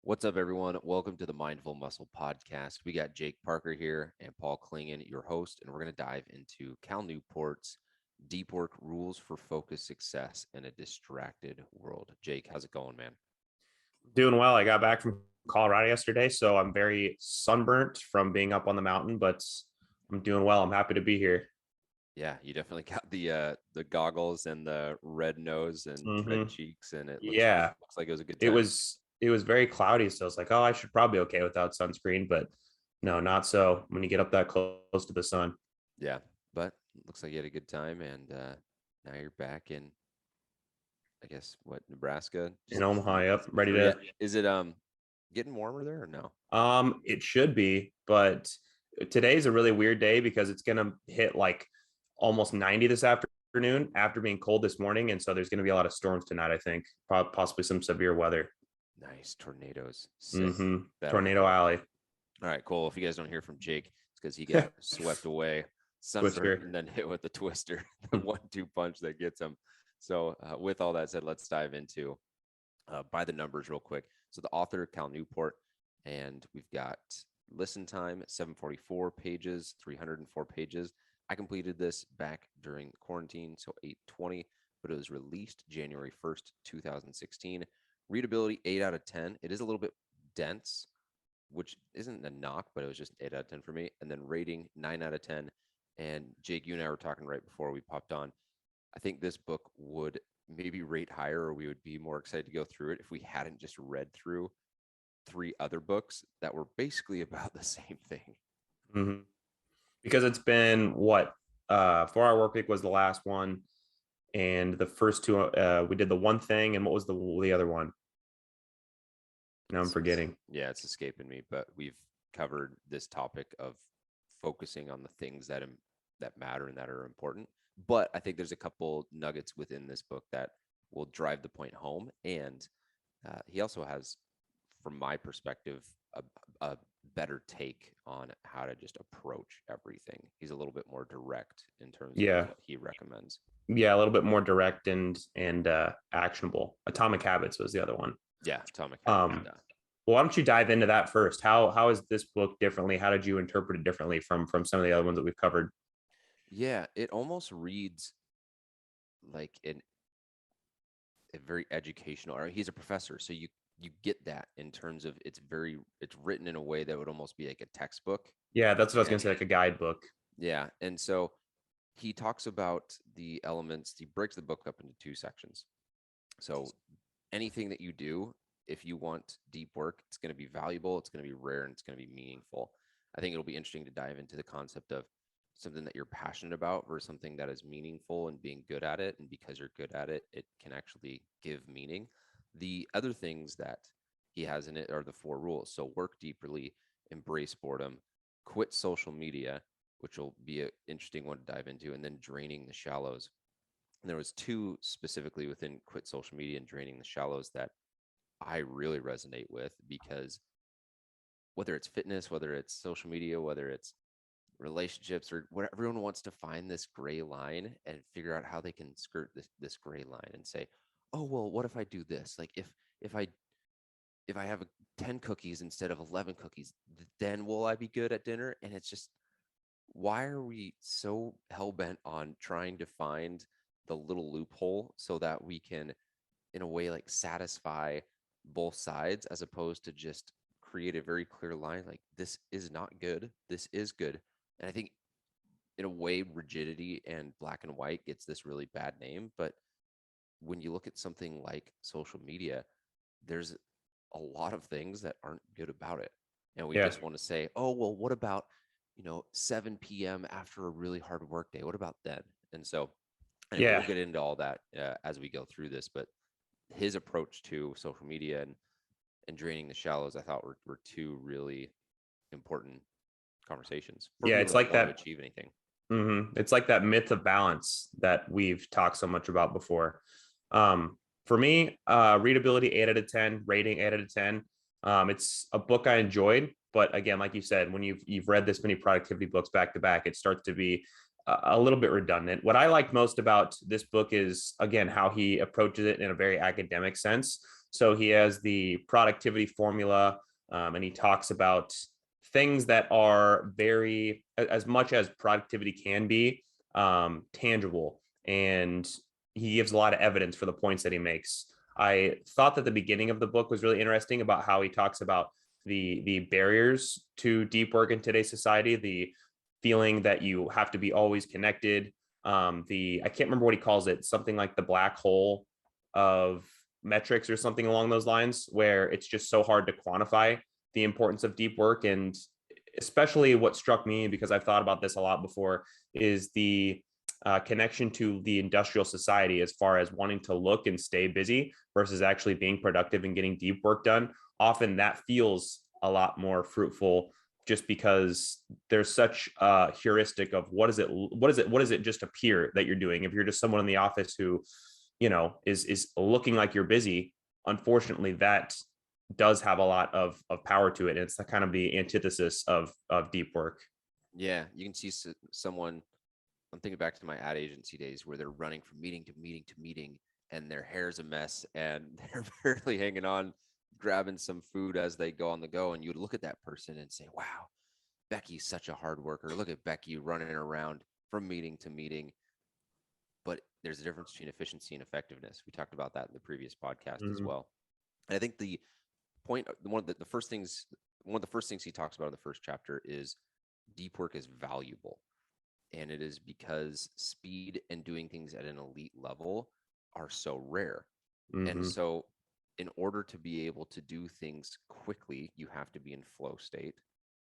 What's up, everyone? Welcome to the Mindful Muscle Podcast. We got Jake Parker here and Paul Klingon, your host, and we're going to dive into Cal Newport's Deep Work Rules for Focused Success in a Distracted World. Jake, how's it going, man? Doing well. I got back from Colorado yesterday, so I'm very sunburnt from being up on the mountain, but I'm doing well. I'm happy to be here. Yeah, you definitely got the goggles and the red nose and red hmm cheeks, and it looks Yeah, looks like it was a good it time. was it was very cloudy, so it's like, oh, I should probably be okay without sunscreen, but no, not so when you get up that close to the sun. Yeah, but it looks like you had a good time, and now you're back in, I guess, what, Nebraska? In Just Omaha, yep, ready three. to. Is it getting warmer there or no? It should be, but today's a really weird day because it's gonna hit like almost 90 this afternoon after being cold this morning, and so there's gonna be a lot of storms tonight. I think possibly some severe weather. Nice tornadoes. Sick. That'll be Tornado fun. Alley, All right, cool. If you guys don't hear from Jake, it's because he got swept away, sunburned, Twister. and then hit with the twister, the 1-2 punch that gets him. So, with all that said, let's dive into by the numbers real quick. So, the author, Cal Newport, and we've got listen time, 744 pages, 304 pages. I completed this back during quarantine, so 820, but it was released January 1st, 2016. Readability, 8 out of 10. It is a little bit dense, which isn't a knock, but it was just 8 out of 10 for me. And then rating, 9 out of 10. And Jake, you and I were talking right before we popped on. I think this book would maybe rate higher, or we would be more excited to go through it if we hadn't just read through 3 other books that were basically about the same thing. hmm Because it's been what 4 Hour Work Week was the last one, and the first two we did the one thing, and what was the other one? Now I'm forgetting. Yeah, it's escaping me, but we've covered this topic of focusing on the things that matter and that are important. But I think there's a couple nuggets within this book that will drive the point home. And he also has, from my perspective, a better take on how to just approach everything. He's a little bit more direct in terms of Yeah, what he recommends. yeah, a little bit more direct and actionable. Atomic Habits was the other one. Yeah, Atomic Habits. Um, Yeah. well, why don't you dive into that first? How is this book differently? How did you interpret it differently from some of the other ones that we've covered? Yeah, it almost reads like a very educational, or he's a professor, so you get that in terms of it's written in a way that would almost be like a textbook. Yeah, that's what I was gonna And say, like a guidebook. yeah, and so he talks about the elements. He breaks the book up into 2 sections. So anything that you do, if you want deep work, it's going to be valuable, it's going to be rare, and it's going to be meaningful. I think it'll be interesting to dive into the concept of something that you're passionate about versus something that is meaningful and being good at it. And because you're good at it, it can actually give meaning. The other things that he has in it are the 4 rules. So work deeply, embrace boredom, quit social media, which will be an interesting one to dive into, and then draining the shallows. And there was 2 specifically within quit social media and draining the shallows that I really resonate with, because whether it's fitness, whether it's social media, whether it's relationships, or what, everyone wants to find this gray line and figure out how they can skirt this gray line and say, oh, well, what if I do this? Like if I if I have 10 cookies instead of 11 cookies, then will I be good at dinner? And it's just, why are we so hell bent on trying to find the little loophole so that we can, in a way, like satisfy both sides, as opposed to just create a very clear line, like this is not good, this is good. And I think, in a way, rigidity and black and white gets this really bad name, but when you look at something like social media, there's a lot of things that aren't good about it. And we Yeah, just want to say, oh, well, what about, 7 p.m. after a really hard work day? What about then? And so, anyway, we'll yeah, get into all that as we go through this. But his approach to social media and draining the shallows, I thought were 2 really important conversations for yeah. people It's that like want to that. achieve anything. It's like that myth of balance that we've talked so much about before. For me, readability 8 out of 10, rating 8 out of 10. It's a book I enjoyed, but again, like you said, when you've read this many productivity books back to back, it starts to be a little bit redundant. What I like most about this book is, again, how he approaches it in a very academic sense. So he has the productivity formula, and he talks about things that are very, as much as productivity can be, tangible. And he gives a lot of evidence for the points that he makes. I thought that the beginning of the book was really interesting about how he talks about the barriers to deep work in today's society, the feeling that you have to be always connected. I can't remember what he calls it, something like the black hole of metrics or something along those lines, where it's just so hard to quantify the importance of deep work. And especially what struck me, because I've thought about this a lot before, is the connection to the industrial society as far as wanting to look and stay busy versus actually being productive and getting deep work done. Often that feels a lot more fruitful, just because there's such a heuristic of what is it just appear that you're doing. If you're just someone in the office who, is looking like you're busy, unfortunately that does have a lot of power to it. And it's the kind of the antithesis of deep work. Yeah, you can see someone. I'm thinking back to my ad agency days where they're running from meeting to meeting to meeting, and their hair's a mess, and they're barely hanging on, grabbing some food as they go on the go. And you would look at that person and say, "Wow, Becky's such a hard worker. Look at Becky running around from meeting to meeting." But there's a difference between efficiency and effectiveness. We talked about that in the previous podcast as Mm-hmm. well. And I think the point, one of the first things, one of the first things he talks about in the first chapter is deep work is valuable. And it is because speed and doing things at an elite level are so rare. And Mm-hmm. so, in order to be able to do things quickly, you have to be in flow state.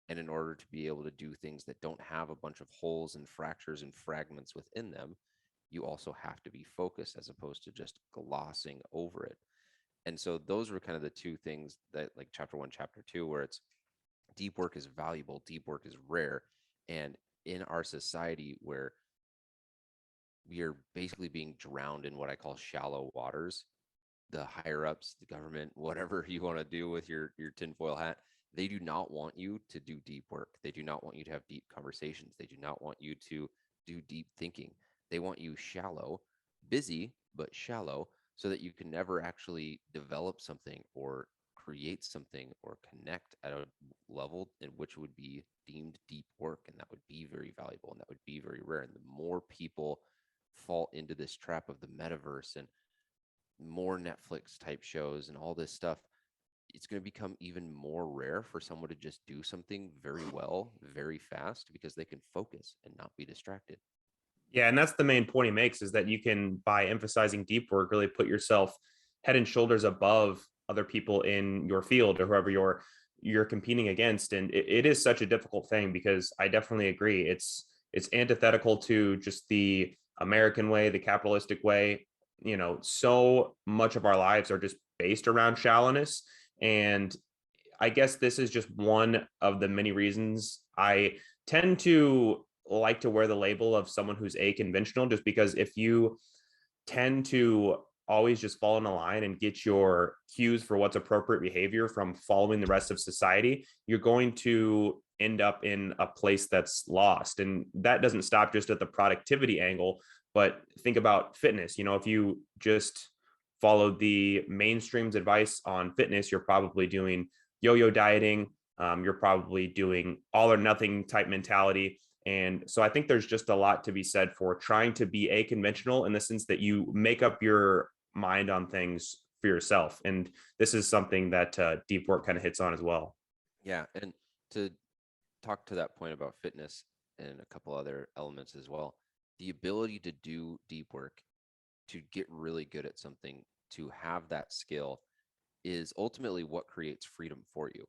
And in order to be able to do things that don't have a bunch of holes and fractures and fragments within them, you also have to be focused as opposed to just glossing over it. And so, those were kind of the two things that, like chapter one, chapter two, where it's deep work is valuable, deep work is rare. And in our society where we are basically being drowned in what I call shallow waters, the higher ups, the government, whatever you want to do with your tinfoil hat, they do not want you to do deep work. They do not want you to have deep conversations. They do not want you to do deep thinking. They want you shallow, busy, but shallow, so that you can never actually develop something or create something or connect at a level in which would be deemed deep work. And that would be very valuable and that would be very rare. And the more people fall into this trap of the metaverse and more Netflix type shows and all this stuff, it's going to become even more rare for someone to just do something very well, very fast, because they can focus and not be distracted. Yeah, and that's the main point he makes, is that you can, by emphasizing deep work, really put yourself head and shoulders above other people in your field or whoever you're competing against. And it is such a difficult thing, because I definitely agree. It's antithetical to just the American way, the capitalistic way. So much of our lives are just based around shallowness. And I guess this is just one of the many reasons I tend to like to wear the label of someone who's a-conventional, just because if you tend to always just fall in a line and get your cues for what's appropriate behavior from following the rest of society, you're going to end up in a place that's lost. And that doesn't stop just at the productivity angle, but think about fitness. If you just followed the mainstream's advice on fitness, you're probably doing yo-yo dieting. You're probably doing all or nothing type mentality. And so I think there's just a lot to be said for trying to be a-conventional, in the sense that you make up your mind on things for yourself. And this is something that deep work kind of hits on as well. Yeah. And to talk to that point about fitness and a couple other elements as well, the ability to do deep work, to get really good at something, to have that skill is ultimately what creates freedom for you.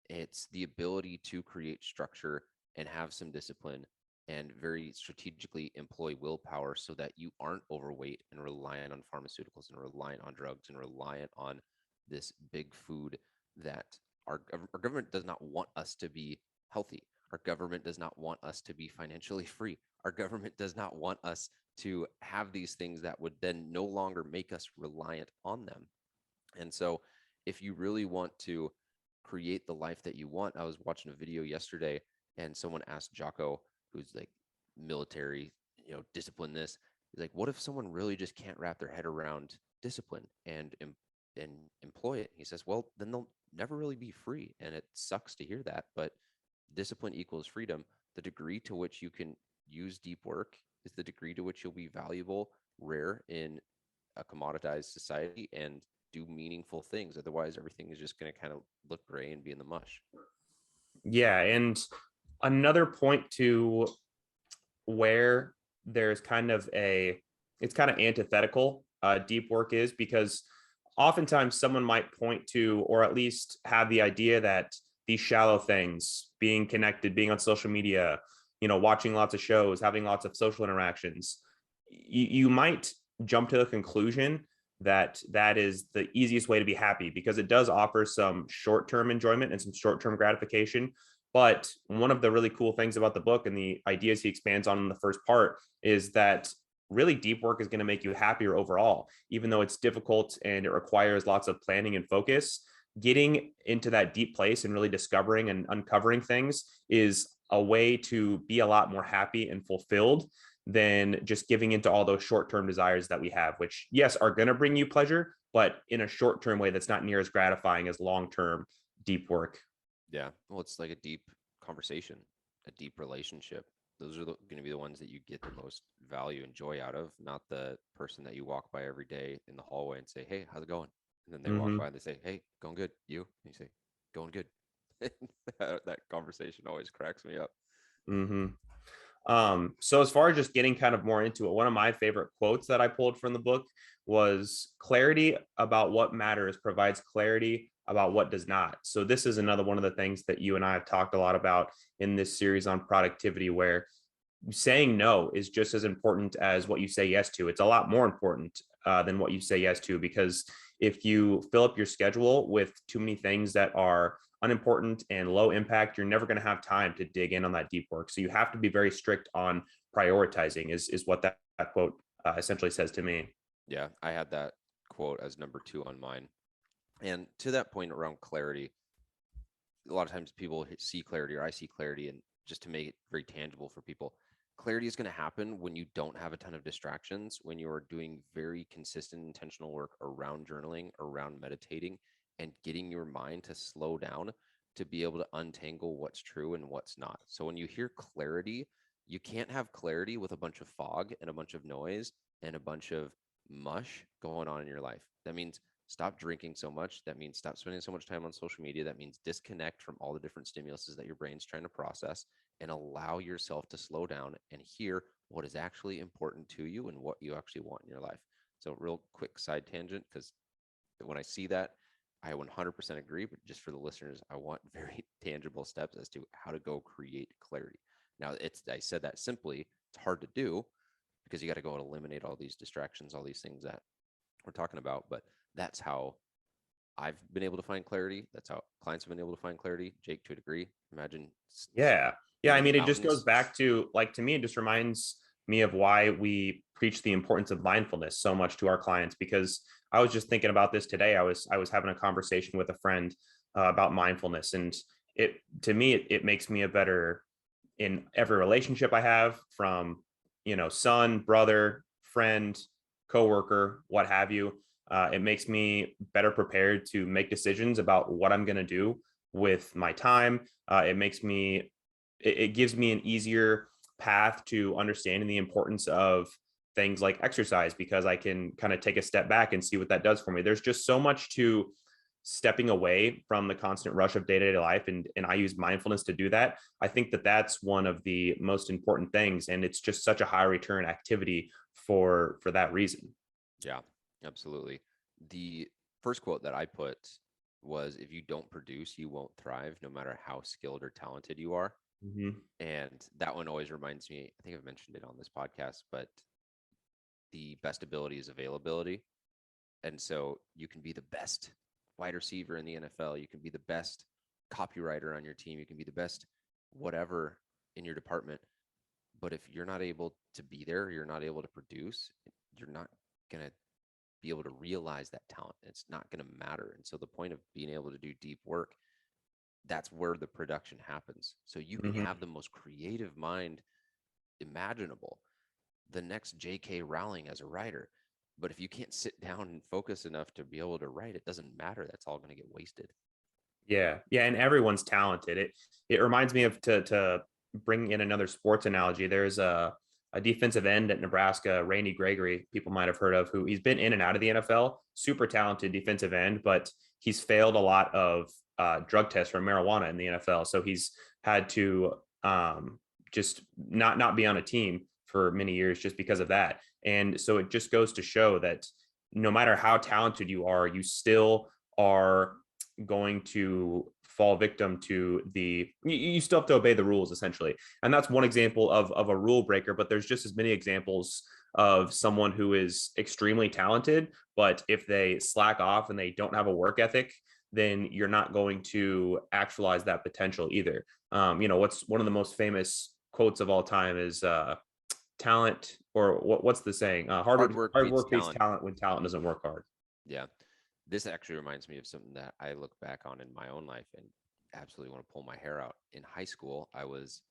It's the ability to create structure and have some discipline and very strategically employ willpower so that you aren't overweight and reliant on pharmaceuticals and reliant on drugs and reliant on this big food that our government does not want us to be healthy. Our government does not want us to be financially free. Our government does not want us to have these things that would then no longer make us reliant on them. And so if you really want to create the life that you want, I was watching a video yesterday and someone asked Jocko, who's like military, discipline this. He's like, what if someone really just can't wrap their head around discipline and and employ it. He says, well, then they'll never really be free. And it sucks to hear that, but discipline equals freedom. The degree to which you can use deep work is the degree to which you'll be valuable, rare in a commoditized society, and do meaningful things. Otherwise, everything is just going to kind of look gray and be in the mush. Yeah. And another point to where there's kind of it's kind of antithetical, deep work is, because oftentimes someone might point to, or at least have the idea that these shallow things, being connected, being on social media, watching lots of shows, having lots of social interactions, you might jump to the conclusion that that is the easiest way to be happy, because it does offer some short-term enjoyment and some short-term gratification. But one of the really cool things about the book and the ideas he expands on in the first part is that really deep work is going to make you happier overall, even though it's difficult and it requires lots of planning and focus. Getting into that deep place and really discovering and uncovering things is a way to be a lot more happy and fulfilled than just giving into all those short-term desires that we have, which, yes, are going to bring you pleasure, but in a short-term way that's not near as gratifying as long-term deep work. Yeah. Well, it's like a deep conversation, a deep relationship. Those are going to be the ones that you get the most value and joy out of, not the person that you walk by every day in the hallway and say, hey, how's it going? And then they walk by and they say, hey, going good. You? And you say, going good. That conversation always cracks me up. Mm-hmm. So as far as just getting kind of more into it, one of my favorite quotes that I pulled from the book was, clarity about what matters provides clarity about what does not. So this is another one of the things that you and I have talked a lot about in this series on productivity, where saying no is just as important as what you say yes to. It's a lot more important than what you say yes to, because if you fill up your schedule with too many things that are unimportant and low impact, you're never going to have time to dig in on that deep work. So you have to be very strict on prioritizing is what that quote essentially says to me. Yeah, I had that quote as number 2 on mine. And to that point around clarity, a lot of times people see clarity, or I see clarity, and just to make it very tangible for people, clarity is going to happen when you don't have a ton of distractions, when you're doing very consistent intentional work around journaling, around meditating, and getting your mind to slow down to be able to untangle what's true and what's not. So when you hear clarity, you can't have clarity with a bunch of fog and a bunch of noise and a bunch of mush going on in your life. That means stop drinking so much. That means stop spending so much time on social media. That means disconnect from all the different stimuluses that your brain's trying to process, and allow yourself to slow down and hear what is actually important to you and what you actually want in your life. So real quick side tangent, because when I see that, I 100% agree, but just for the listeners, I want very tangible steps as to how to go create clarity. Now, I said that simply, it's hard to do because you got to go and eliminate all these distractions, all these things that we're talking about, but that's how I've been able to find clarity. That's how clients have been able to find clarity. Jake, to a degree, imagine Yeah. Yeah. being I in the mean, it just goes mountains. back to, like, to me, it just reminds me of why we preach the importance of mindfulness so much to our clients, because I was just thinking about this today. I was having a conversation with a friend about mindfulness, and to me, it makes me a better, in every relationship I have, from, son, brother, friend, coworker, what have you. It makes me better prepared to make decisions about what I'm going to do with my time. It gives me an easier path to understanding the importance of things like exercise, because I can kind of take a step back and see what that does for me. There's just so much to stepping away from the constant rush of day-to-day life, and I use mindfulness to do that. I think that that's one of the most important things, and it's just such a high return activity for that reason. Yeah, absolutely. The first quote that I put was, if you don't produce, you won't thrive, no matter how skilled or talented you are. Mm-hmm. And that one always reminds me, I think I've mentioned it on this podcast, but the best ability is availability. And so you can be the best wide receiver in the NFL. You can be the best copywriter on your team. You can be the best whatever in your department. But if you're not able to be there, you're not able to produce, you're not going to be able to realize that talent. It's not going to matter. And so the point of being able to do deep work, that's where the production happens. So you can Mm-hmm. have the most creative mind imaginable, the next J.K. Rowling as a writer, But if you can't sit down and focus enough to be able to write, it doesn't matter. That's all going to get wasted. Yeah, yeah, and everyone's talented. It reminds me of, to bring in another sports analogy. There's a defensive end at Nebraska, Gregory, people might have heard of, who he's been in and out of the NFL, super talented defensive end, but he's failed a lot of drug tests for marijuana in the NFL. So he's had to just not be on a team for many years just because of that. And so it just goes to show that no matter how talented you are, you still are going to fall victim to you still have to obey the rules, essentially. And that's one example of a rule breaker, but there's just as many examples of someone who is extremely talented, but if they slack off and they don't have a work ethic, then you're not going to actualize that potential either. What's one of the most famous quotes of all time is talent, or what's the saying? Hard work beats talent when talent doesn't work hard. Yeah. This actually reminds me of something that I look back on in my own life and absolutely want to pull my hair out. In high school, I was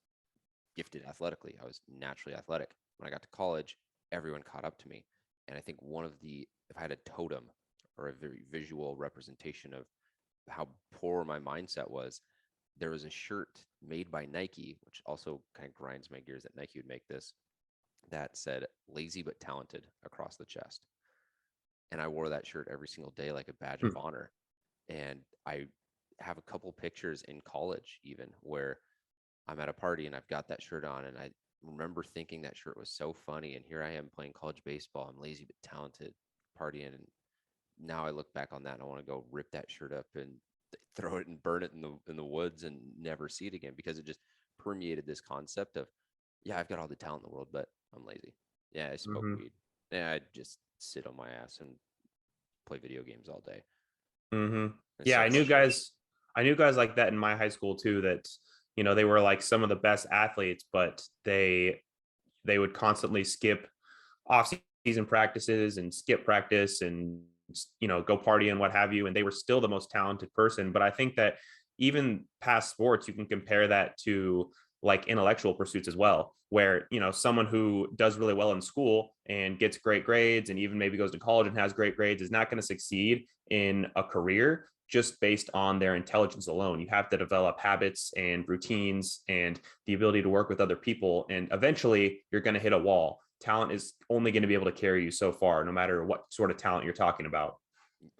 gifted athletically. I was naturally athletic. When I got to college, everyone caught up to me. And I think if I had a totem or a very visual representation of how poor my mindset was, there was a shirt made by Nike, which also kind of grinds my gears that Nike would make this, that said lazy but talented across the chest. And I wore that shirt every single day like a badge of honor. And I have a couple pictures in college even where I'm at a party and I've got that shirt on, and I remember thinking that shirt was so funny. And here I am playing college baseball. I'm lazy but talented, partying. And now I look back on that and I want to go rip that shirt up and throw it and burn it in the woods and never see it again, because it just permeated this concept of, yeah, I've got all the talent in the world, but I'm lazy. Yeah, I smoke weed. Yeah, I just sit on my ass and play video games all day. Yeah, I knew guys like that in my high school too, that they were like some of the best athletes, but they would constantly skip off season practices and skip practice and go party and what have you, and they were still the most talented person. But I think that even past sports, you can compare that to like intellectual pursuits as well, where someone who does really well in school and gets great grades and even maybe goes to college and has great grades is not going to succeed in a career just based on their intelligence alone. You have to develop habits and routines and the ability to work with other people, and eventually you're going to hit a wall. Talent is only going to be able to carry you so far, no matter what sort of talent you're talking about.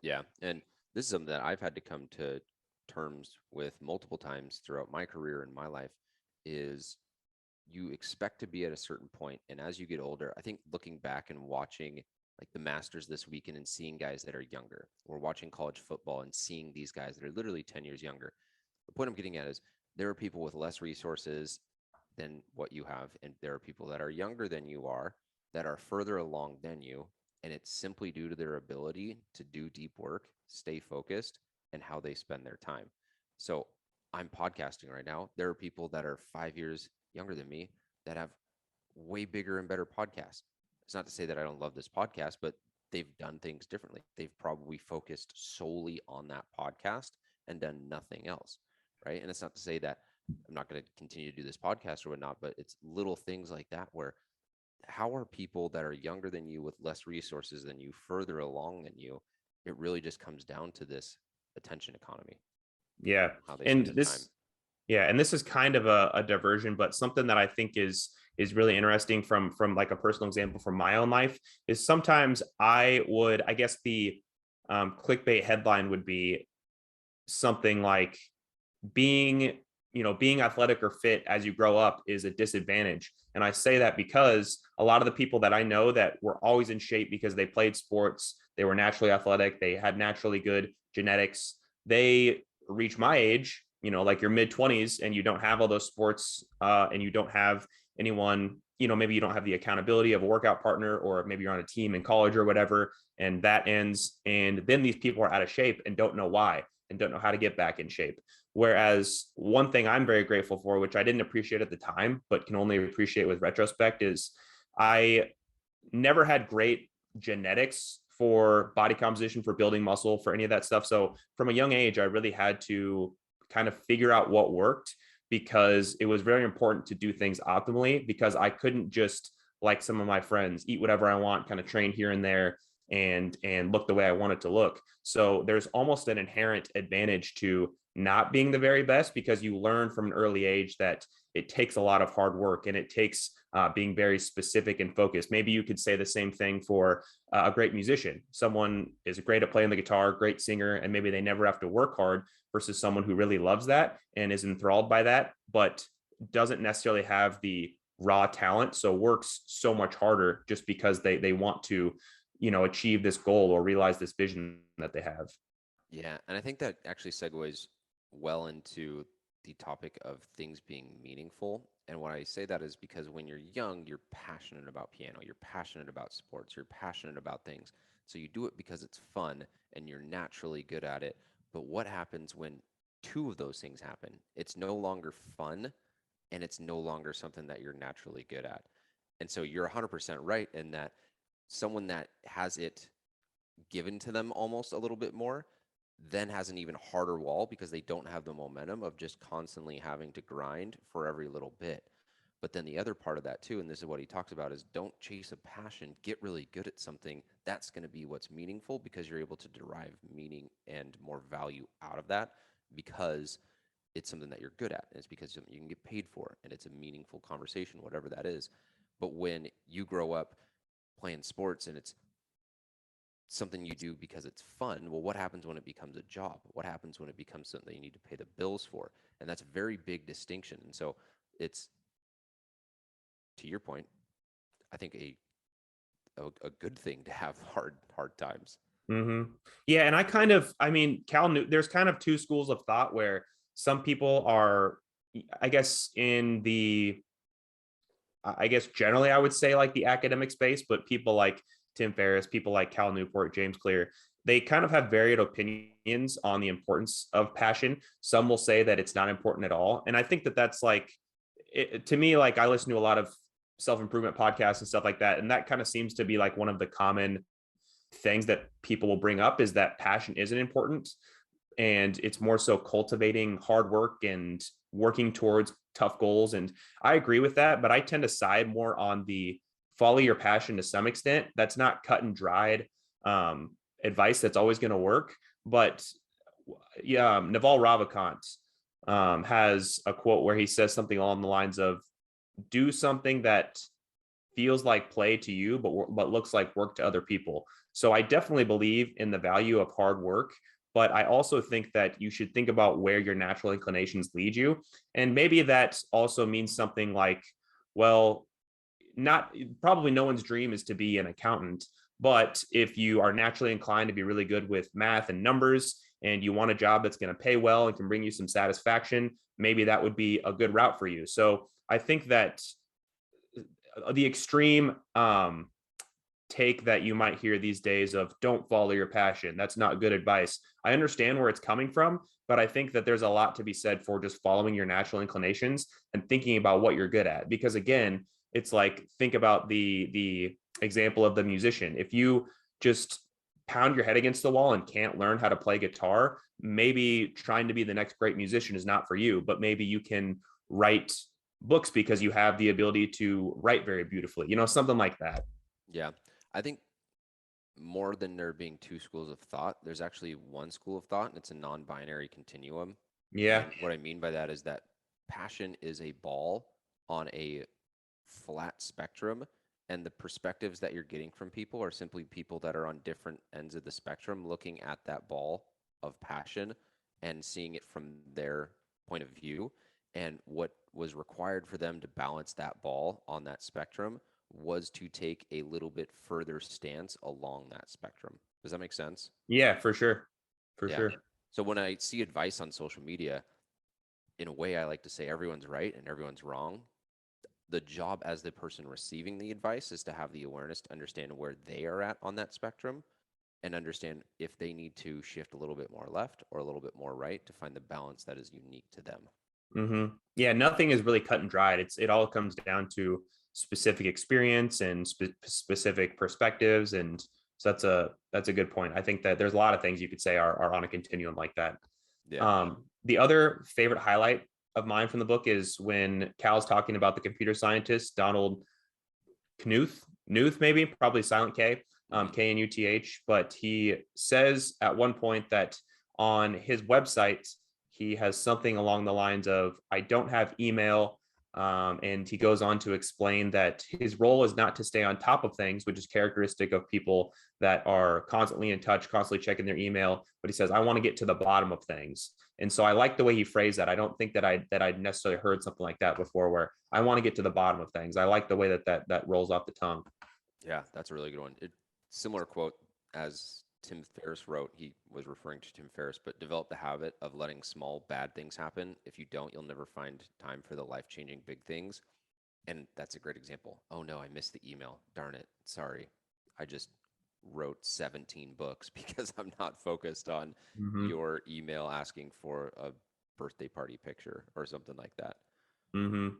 Yeah, and this is something that I've had to come to terms with multiple times throughout my career and my life, is you expect to be at a certain point, and as you get older, I think looking back and watching like the Masters this weekend and seeing guys that are younger, or watching college football and seeing these guys that are literally 10 years younger. The point I'm getting at is there are people with less resources than what you have, and there are people that are younger than you are that are further along than you, and it's simply due to their ability to do deep work, stay focused, and how they spend their time. So I'm podcasting right now. There are people that are 5 years younger than me that have way bigger and better podcasts. It's not to say that I don't love this podcast, but they've done things differently. They've probably focused solely on that podcast and done nothing else, right? And it's not to say that I'm not going to continue to do this podcast or whatnot, but it's little things like that where how are people that are younger than you with less resources than you, further along than you? It really just comes down to this attention economy. Yeah. And this is kind of a diversion, but something that I think is really interesting from like a personal example from my own life is sometimes I guess the clickbait headline would be something like being athletic or fit as you grow up is a disadvantage. And I say that because a lot of the people that I know that were always in shape because they played sports, they were naturally athletic, they had naturally good genetics, they reach my age, like your mid 20s, and you don't have all those sports and you don't have anyone, maybe you don't have the accountability of a workout partner, or maybe you're on a team in college or whatever, and that ends. And then these people are out of shape and don't know why and don't know how to get back in shape. Whereas one thing I'm very grateful for, which I didn't appreciate at the time, but can only appreciate with retrospect, is I never had great genetics for body composition, for building muscle, for any of that stuff. So from a young age, I really had to kind of figure out what worked, because it was very important to do things optimally, because I couldn't just, like some of my friends, eat whatever I want, kind of train here and there. and look the way I want it to look. So there's almost an inherent advantage to not being the very best, because you learn from an early age that it takes a lot of hard work, and it takes being very specific and focused. Maybe you could say the same thing for a great musician. Someone is great at playing the guitar, great singer, and maybe they never have to work hard, versus someone who really loves that and is enthralled by that, but doesn't necessarily have the raw talent, so works so much harder just because they want to, achieve this goal or realize this vision that they have. Yeah, and I think that actually segues well into the topic of things being meaningful. And why I say that is because when you're young, you're passionate about piano, you're passionate about sports, you're passionate about things. So you do it because it's fun and you're naturally good at it. But what happens when two of those things happen? It's no longer fun and it's no longer something that you're naturally good at. And so you're 100% right in that someone that has it given to them almost a little bit more then has an even harder wall because they don't have the momentum of just constantly having to grind for every little bit. But then the other part of that too, and this is what he talks about, is don't chase a passion, get really good at something. That's going to be what's meaningful because you're able to derive meaning and more value out of that because it's something that you're good at. And it's because something you can get paid for and it's a meaningful conversation, whatever that is. But when you grow up playing sports and it's something you do because it's fun, well, what happens when it becomes a job? What happens when it becomes something you need to pay the bills for? And that's a very big distinction. And so it's, to your point, I think a good thing to have hard times. Mm-hmm. Yeah, and I mean, there's kind of two schools of thought where some people are, I guess, generally I would say like the academic space, but people like Tim Ferriss, people like Cal Newport, James Clear, they kind of have varied opinions on the importance of passion. Some will say that it's not important at all. And I think that that's like, to me, like I listen to a lot of self-improvement podcasts and stuff like that. And that kind of seems to be like one of the common things that people will bring up, is that passion isn't important. And it's more so cultivating hard work and working towards tough goals. And I agree with that, but I tend to side more on the follow your passion to some extent. That's not cut and dried advice that's always going to work. But yeah, Naval Ravikant has a quote where he says something along the lines of, do something that feels like play to you, but looks like work to other people. So I definitely believe in the value of hard work, but I also think that you should think about where your natural inclinations lead you. And maybe that also means something like, well, not probably no one's dream is to be an accountant, but if you are naturally inclined to be really good with math and numbers and you want a job that's going to pay well and can bring you some satisfaction, maybe that would be a good route for you. So I think that the extreme take that you might hear these days of don't follow your passion, that's not good advice. I understand where it's coming from, but I think that there's a lot to be said for just following your natural inclinations and thinking about what you're good at. Because again, it's like, think about the example of the musician. If you just pound your head against the wall and can't learn how to play guitar, maybe trying to be the next great musician is not for you, but maybe you can write books because you have the ability to write very beautifully, something like that. Yeah. I think more than there being two schools of thought, there's actually one school of thought, and it's a non-binary continuum. Yeah. And what I mean by that is that passion is a ball on a flat spectrum, and the perspectives that you're getting from people are simply people that are on different ends of the spectrum looking at that ball of passion and seeing it from their point of view. And what was required for them to balance that ball on that spectrum was to take a little bit further stance along that spectrum. Does that make sense? Yeah, for sure. For Yeah. sure. So when I see advice on social media, in a way, I like to say everyone's right and everyone's wrong. The job as the person receiving the advice is to have the awareness to understand where they are at on that spectrum and understand if they need to shift a little bit more left or a little bit more right to find the balance that is unique to them. Mm-hmm. Yeah, nothing is really cut and dried. It all comes down to specific experience and specific perspectives, and so that's a good point. I think that there's a lot of things you could say are on a continuum like that. Yeah. The other favorite highlight of mine from the book is when Cal's talking about the computer scientist Donald Knuth, maybe probably silent K. K-N-U-T-H, but he says at one point that on his website, he has something along the lines of, I don't have email. And he goes on to explain that his role is not to stay on top of things, which is characteristic of people that are constantly in touch, constantly checking their email. But he says, I want to get to the bottom of things. And so I like the way he phrased that. I don't think that I'd necessarily heard something like that before, where I want to get to the bottom of things. I like the way that rolls off the tongue. Yeah, that's a really good one. Similar quote as Tim Ferriss wrote. He was referring to Tim Ferriss, but develop the habit of letting small bad things happen. If you don't, you'll never find time for the life-changing big things. And that's a great example. Oh no, I missed the email. Darn it. Sorry. I just wrote 17 books because I'm not focused on Mm-hmm. your email asking for a birthday party picture or something like that. Mm-hmm.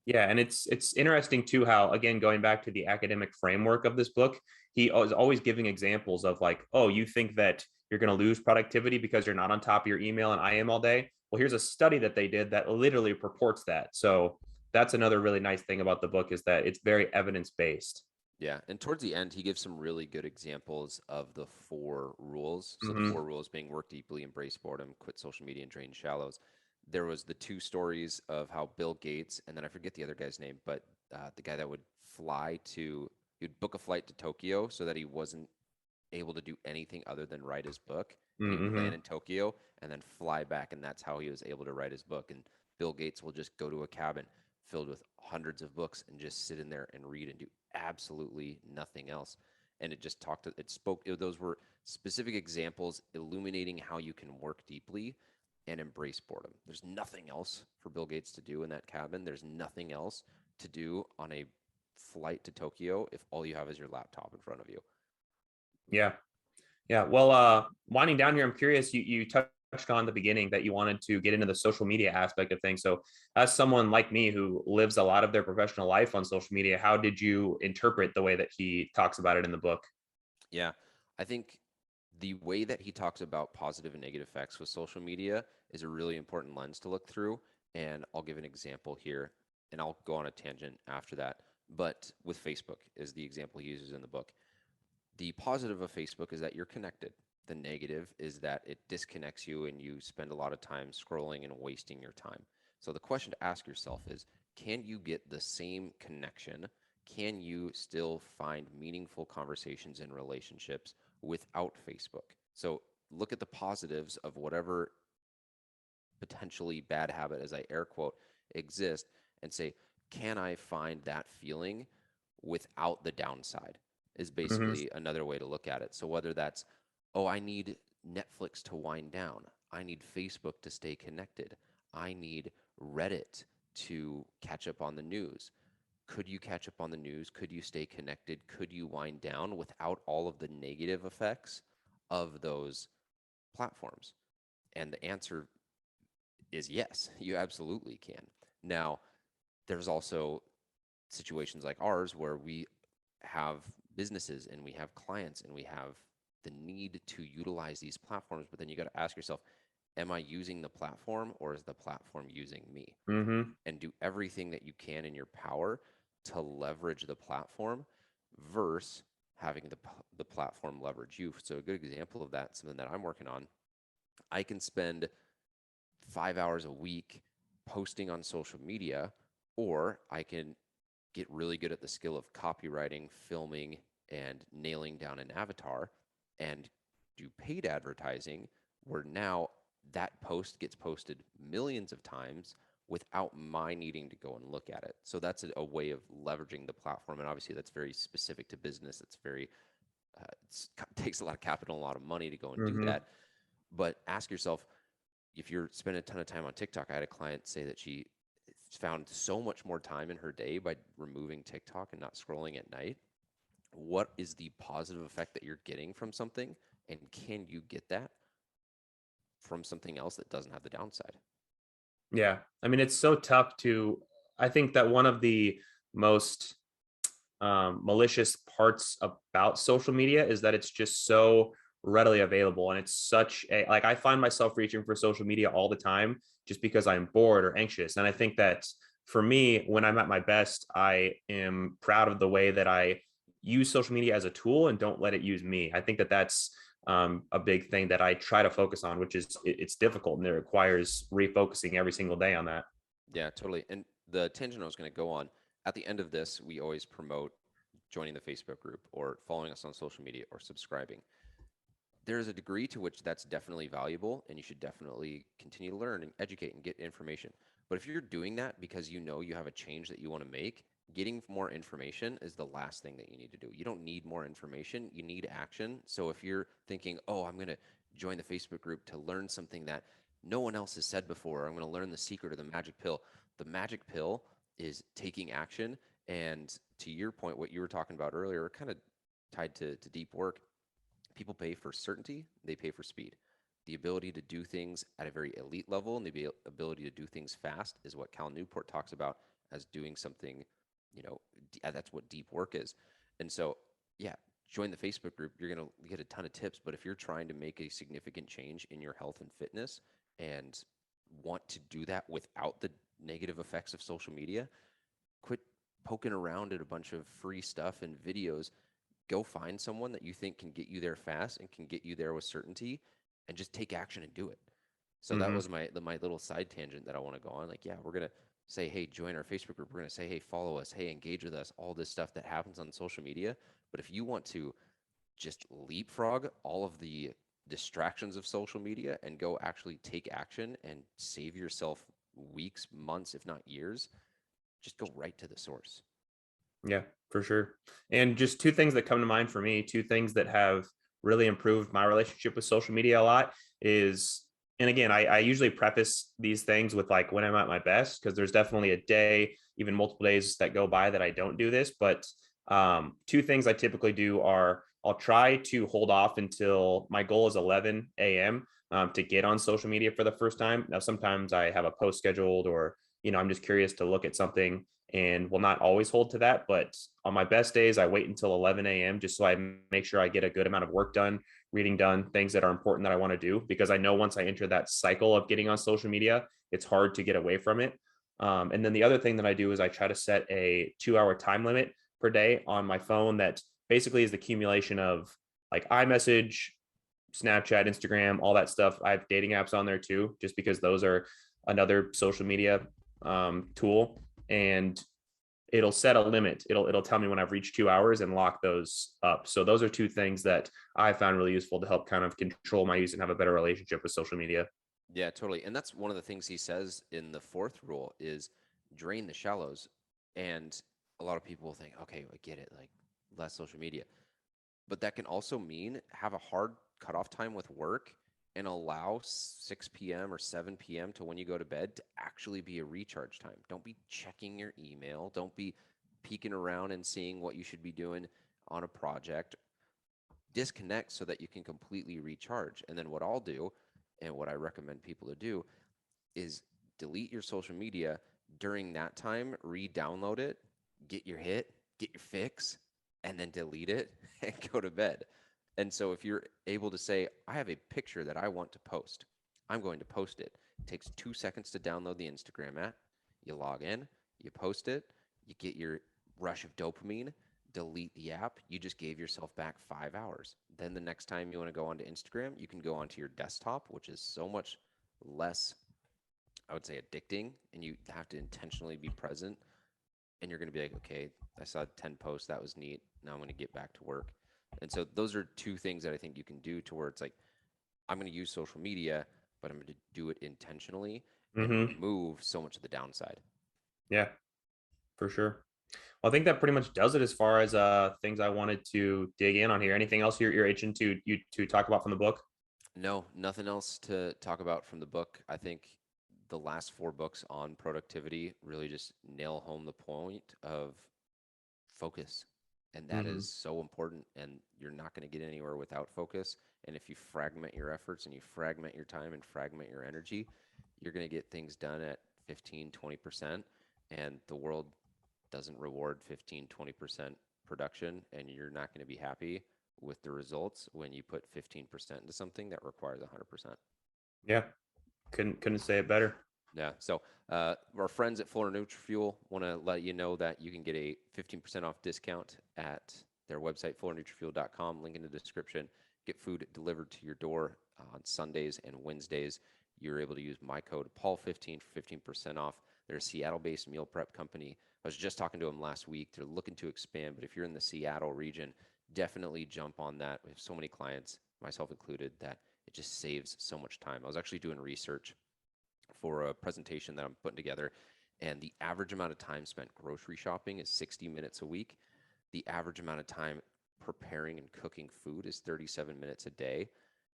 Yeah, and it's interesting too how, again, going back to the academic framework of this book, he is always giving examples of like, oh, you think that you're going to lose productivity because you're not on top of your email and I am all day. Well, here's a study that they did that literally purports that. So that's another really nice thing about the book, is that it's very evidence based. Yeah, and towards the end, he gives some really good examples of the 4 rules. So the Mm-hmm. 4 rules being work deeply, embrace boredom, quit social media, and drain shallows. There was the 2 stories of how Bill Gates, and then I forget the other guy's name, but the guy that would he'd book a flight to Tokyo so that he wasn't able to do anything other than write his book. And he would Mm-hmm. land in Tokyo and then fly back, and that's how he was able to write his book. And Bill Gates will just go to a cabin filled with hundreds of books and just sit in there and read and do absolutely nothing else. And those were specific examples illuminating how you can work deeply and embrace boredom. There's nothing else for Bill Gates to do in that cabin. There's nothing else to do on a flight to Tokyo if all you have is your laptop in front of you. Yeah. Yeah. Well, winding down here, I'm curious, you touched on the beginning that you wanted to get into the social media aspect of things. So as someone like me who lives a lot of their professional life on social media, how did you interpret the way that he talks about it in the book? Yeah, I think the way that he talks about positive and negative effects with social media is a really important lens to look through. And I'll give an example here, and I'll go on a tangent after that. But with Facebook is the example he uses in the book. The positive of Facebook is that you're connected. The negative is that it disconnects you and you spend a lot of time scrolling and wasting your time. So the question to ask yourself is, can you get the same connection? Can you still find meaningful conversations and relationships without Facebook? So look at the positives of whatever potentially bad habit, as I air quote, exist, and say, can I find that feeling without the downside? Is Mm-hmm. basically another way to look at it. So whether that's, oh, I need Netflix to wind down, I need Facebook to stay connected, I need Reddit to catch up on the news. Could you catch up on the news? Could you stay connected? Could you wind down without all of the negative effects of those platforms? And the answer is yes, you absolutely can. Now, there's also situations like ours where we have businesses and we have clients and we have the need to utilize these platforms, but then you got to ask yourself, am I using the platform or is the platform using me? Mm-hmm. And do everything that you can in your power to leverage the platform versus having the platform leverage you. So a good example of that, something that I'm working on, I can spend 5 hours a week posting on social media, or I can get really good at the skill of copywriting, filming, and nailing down an avatar and do paid advertising, where now that post gets posted millions of times without my needing to go and look at it. So that's a way of leveraging the platform. And obviously, that's very specific to business. It's very, it takes a lot of capital, a lot of money to go and do Mm-hmm. that. But ask yourself, if you're spending a ton of time on TikTok, I had a client say that she found so much more time in her day by removing TikTok and not scrolling at night. What is the positive effect that you're getting from something? And can you get that from something else that doesn't have the downside? Yeah. I mean, it's so tough to, I think that one of the most malicious parts about social media is that it's just so readily available. And it's such a, like, I find myself reaching for social media all the time just because I'm bored or anxious. And I think that for me, when I'm at my best, I am proud of the way that I use social media as a tool and don't let it use me. I think that that's a big thing that I try to focus on, which is it's difficult and it requires refocusing every single day on that. Yeah, totally. And the tangent I was going to go on at the end of this, we always promote joining the Facebook group or following us on social media or subscribing. There's a degree to which that's definitely valuable, and you should definitely continue to learn and educate and get information. But if you're doing that because you know you have a change that you want to make, getting more information is the last thing that you need to do. You don't need more information, you need action. So if you're thinking, oh, I'm going to join the Facebook group to learn something that no one else has said before, I'm going to learn the secret of the magic pill is taking action. And to your point, what you were talking about earlier, kind of tied to deep work, people pay for certainty, they pay for speed. The ability to do things at a very elite level and the ability to do things fast is what Cal Newport talks about as doing something, that's what deep work is. And so, yeah, join the Facebook group. You're going to get a ton of tips. But if you're trying to make a significant change in your health and fitness and want to do that without the negative effects of social media, quit poking around at a bunch of free stuff and videos. Go find someone that you think can get you there fast and can get you there with certainty, and just take action and do it. So that Mm-hmm. was my little side tangent that I want to go on. Like, yeah, we're gonna say, hey, join our Facebook group. We're gonna say, hey, follow us. Hey, engage with us. All this stuff that happens on social media. But if you want to just leapfrog all of the distractions of social media and go actually take action and save yourself weeks, months, if not years, just go right to the source. Yeah, for sure. And just two things that come to mind for me, two things that have really improved my relationship with social media a lot is, and again, I usually preface these things with like when I'm at my best, because there's definitely a day, even multiple days that go by that I don't do this. But two things I typically do are I'll try to hold off until my goal is 11 a.m. To get on social media for the first time. Now, sometimes I have a post scheduled or, I'm just curious to look at something and will not always hold to that. But on my best days, I wait until 11 a.m. just so I make sure I get a good amount of work done, reading done, things that are important that I want to do. Because I know once I enter that cycle of getting on social media, it's hard to get away from it. And then the other thing that I do is I try to set a 2 hour time limit per day on my phone that basically is the accumulation of like iMessage, Snapchat, Instagram, all that stuff. I have dating apps on there too, just because those are another social media tool, and it'll set a limit. It'll tell me when I've reached 2 hours and lock those up. So those are two things that I found really useful to help kind of control my use and have a better relationship with social media. Yeah, totally. And that's one of the things he says in the fourth rule is drain the shallows. And a lot of people will think, okay, I get it, like less social media. But that can also mean have a hard cutoff time with work and allow 6 p.m. or 7 p.m. to when you go to bed to actually be a recharge time. Don't be checking your email. Don't be peeking around and seeing what you should be doing on a project. Disconnect so that you can completely recharge. And then what I'll do, and what I recommend people to do, is delete your social media during that time, re-download it, get your hit, get your fix, and then delete it and go to bed. And so if you're able to say, I have a picture that I want to post, I'm going to post it. It takes 2 seconds to download the Instagram app. You log in, you post it, you get your rush of dopamine, delete the app. You just gave yourself back 5 hours. Then the next time you want to go onto Instagram, you can go onto your desktop, which is so much less, I would say, addicting, and you have to intentionally be present. And you're going to be like, okay, I saw 10 posts. That was neat. Now I'm going to get back to work. And so those are two things that I think you can do to where it's like, I'm going to use social media, but I'm going to do it intentionally and Mm-hmm. remove so much of the downside. Yeah, for sure. Well, I think that pretty much does it as far as things I wanted to dig in on here. Anything else you're itching to talk about from the book? No, nothing else to talk about from the book. I think the last four books on productivity really just nail home the point of focus. And that Mm-hmm. is so important. And you're not going to get anywhere without focus. And if you fragment your efforts and you fragment your time and fragment your energy, you're going to get things done at 15, 20%. And the world doesn't reward 15, 20% production. And you're not going to be happy with the results when you put 15% into something that requires 100%. Yeah, couldn't say it better. Yeah. So our friends at Florida NutriFuel want to let you know that you can get a 15% off discount at their website, fullernutrifuel.com, link in the description. Get food delivered to your door on Sundays and Wednesdays. You're able to use my code Paul15 for 15% off. They're a Seattle-based meal prep company. I was just talking to them last week. They're looking to expand, but if you're in the Seattle region, definitely jump on that. We have so many clients, myself included, that it just saves so much time. I was actually doing research for a presentation that I'm putting together, and the average amount of time spent grocery shopping is 60 minutes a week. The average amount of time preparing and cooking food is 37 minutes a day.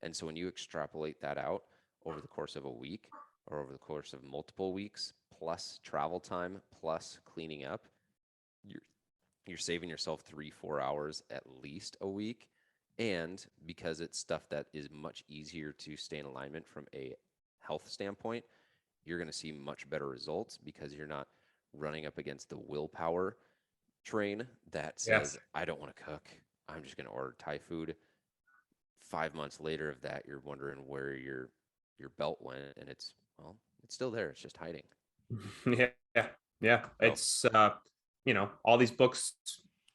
And so when you extrapolate that out over the course of a week or over the course of multiple weeks, plus travel time, plus cleaning up, you're you're saving yourself 3-4 hours at least a week. And because it's stuff that is much easier to stay in alignment from a health standpoint, you're going to see much better results because you're not running up against the willpower train that says, Yes. I don't want to cook. I'm just going to order Thai food. 5 months later of that, you're wondering where your belt went, and it's still there. It's just hiding. Yeah. Yeah. So It's, all these books,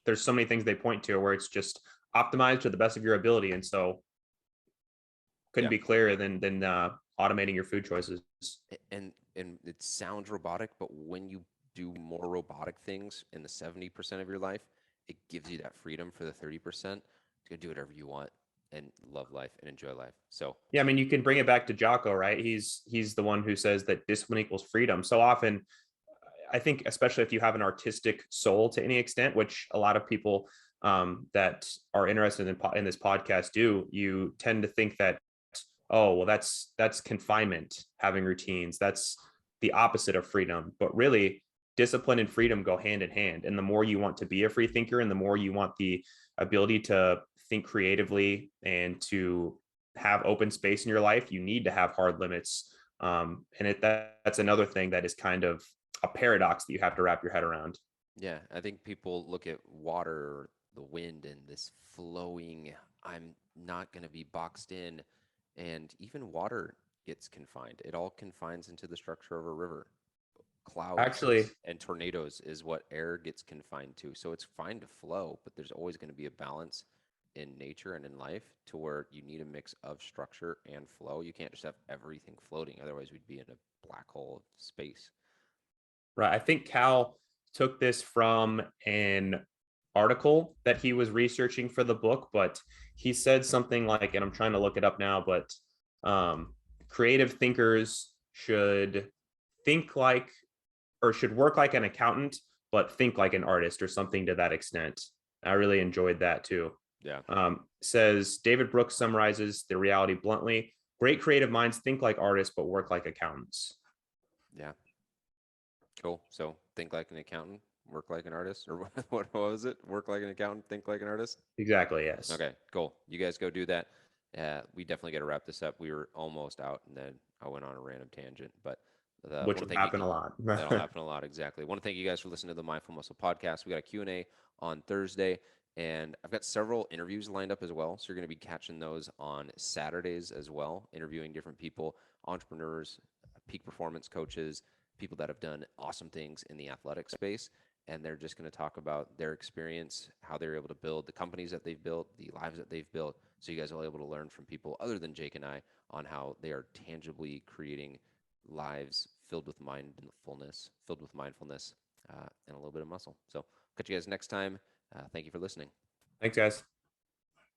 there's so many things they point to where it's just optimized to the best of your ability. And so couldn't yeah, be clearer than automating your food choices. and it sounds robotic, but when you do more robotic things in the 70% of your life, it gives you that freedom for the 30% to do whatever you want and love life and enjoy life. So Yeah, I mean, you can bring it back to Jocko, right? He's the one who says that discipline equals freedom. So often, I think, especially if you have an artistic soul to any extent, which a lot of people that are interested in this podcast do, you tend to think that, oh, well, that's confinement, having routines. That's the opposite of freedom. But really, discipline and freedom go hand in hand. And the more you want to be a free thinker, and the more you want the ability to think creatively and to have open space in your life, you need to have hard limits. That's another thing that is kind of a paradox that you have to wrap your head around. yeah, I think people look at water or the wind and this flowing, I'm not going to be boxed in. And even water gets confined. It all confines into the structure of a river. Clouds Actually, and tornadoes is what air gets confined to. So it's fine to flow, but there's always going to be a balance in nature and in life to where you need a mix of structure and flow. You can't just have everything floating. Otherwise, we'd be in a black hole of space. right. I think Cal took this from an article that he was researching for the book, but he said something like, and I'm trying to look it up now, but um, creative thinkers should think like, or should work like an accountant, but think like an artist, or something to that extent. I really enjoyed that too. Yeah. Says David Brooks summarizes the reality bluntly. Great creative minds think like artists, but work like accountants. Yeah. Cool. So think like an accountant, work like an artist, or what was it? Work like an accountant, think like an artist. Exactly. Yes. Okay, cool. You guys go do that. We definitely got to wrap this up. We were almost out, and then I went on a random tangent. But Which want to will thank you. happen a lot. That'll happen a lot. Exactly. Want to thank you guys for listening to the Mindful Muscle podcast. We got a Q&A on Thursday, and I've got several interviews lined up as well. So you're going to be catching those on Saturdays as well, interviewing different people, entrepreneurs, peak performance coaches, people that have done awesome things in the athletic space. And they're just going to talk about their experience, how they're able to build the companies that they've built, the lives that they've built. So you guys are able to learn from people other than Jake and I on how they are tangibly creating lives filled with mindfulness, and a little bit of muscle. So catch you guys next time. Thank you for listening. Thanks, guys.